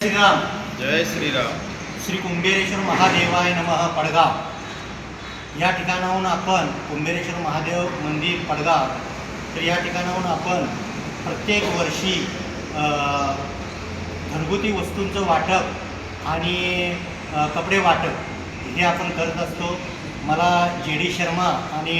श्रीराम. जय श्रीराम. श्री कुंभेरेश्वर महादेवाय नमः पडगाव या ठिकाणाहून आपण कुंभेरेश्वर महादेव मंदिर पडगाव तर या ठिकाणाहून आपण प्रत्येक वर्षी घरगुती वस्तूंचं वाटप आणि कपडे वाटप हे आपण करत असतो. मला JD शर्मा आणि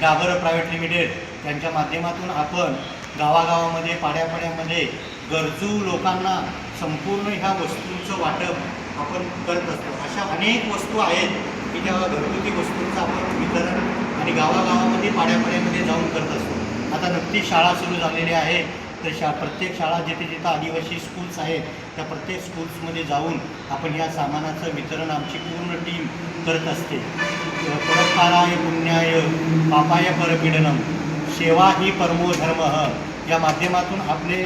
डाबर प्रायव्हेट लिमिटेड यांच्या माध्यमातून आपण गावागावामध्ये पाड्यापाड्यामध्ये गरजू लोकांना संपूर्ण ह्या वस्तूंचं वाटप आपण करत असतो. अशा अनेक वस्तू आहेत की त्या घरगुती वस्तूंचं आपण वितरण आणि गावागावामध्ये पाड्यापाड्यामध्ये जाऊन करत असतो. आता नुकतीच शाळा सुरू झालेली आहे तर प्रत्येक शाळा जिथे जिथं आदिवासी स्कूल्स आहेत त्या प्रत्येक स्कूल्समध्ये जाऊन आपण या सामानाचं वितरण आमची पूर्ण टीम करत असते. परोपकाराय पुण्याय पापाय परपीडनम सेवा ही परमो धर्म या माध्यमातून आपले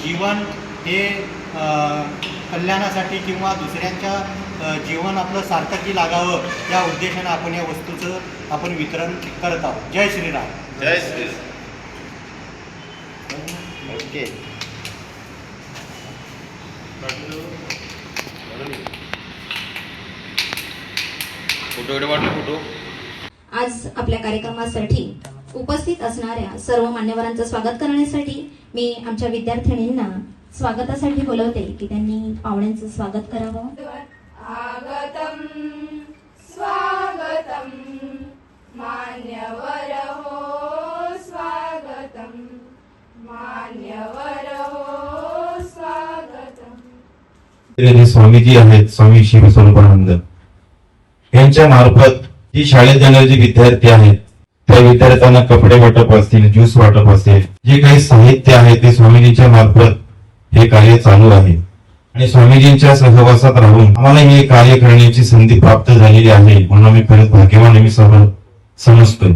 जीवन हे कल्याणासाठी किंवा दुसऱ्यांच्या जीवन आपलं सार्थकी लागावं या उद्देशानं आपण या वस्तूचं आपण वितरण करत आहोत. जय श्रीराम. जय श्रीराम. ओके. फोटो. आज आपल्या कार्यक्रमासाठी उपस्थित असणाऱ्या सर्व मान्यवरांचं स्वागत करण्यासाठी मी आमच्या विद्यार्थिनींना स्वागतासाठी बोलवते की त्यांनी पाहुण्यांचं स्वागत करावं. आगतम स्वागतम मान्यवर हो स्वागतम मान्यवर हो स्वागतम. स्वामीजी आहेत, स्वामी शिवस्वरूपानंद यांच्या मार्फत जी शाळेत जाणारे जे विद्यार्थी आहेत त्या विद्यार्थ्यांना कपडे वाटप असतील, ज्यूस वाटप असेल, जे काही साहित्य आहे ते स्वामीजींच्या मार्फत हे कार्य चालू आहे. आणि स्वामीजींच्या सहवासात राहून आम्हाला हे कार्य करण्याची संधी प्राप्त झालेली आहे म्हणून आम्ही खरंच भाग्यवान आम्ही समजतोय.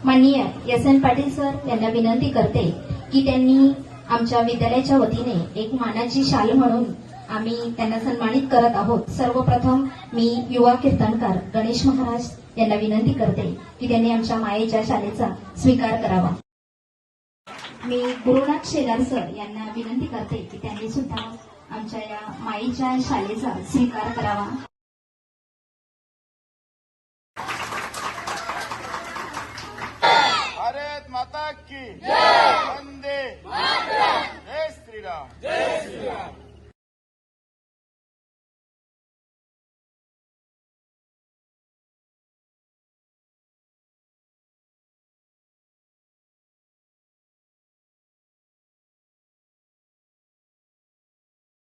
माननीय SN पाटील सर यांना विनंती करते की त्यांनी आमच्या विद्यालयाच्या वतीने एक मानाची शाल म्हणून आम्ही त्यांना सन्मानित करत आहोत. सर्वप्रथम मी युवा कीर्तनकार गणेश महाराज यांना विनंती करते की त्यांनी आमच्या मायेच्या शालेचा स्वीकार करावा. मी गुरुनाथ शेलार सर यांना विनंती करते की त्यांनी सुद्धा आमच्या या मायेच्या शालेचा स्वीकार करावा. भारत माता की जय. वंदे मातरम. जय श्रीराम. जय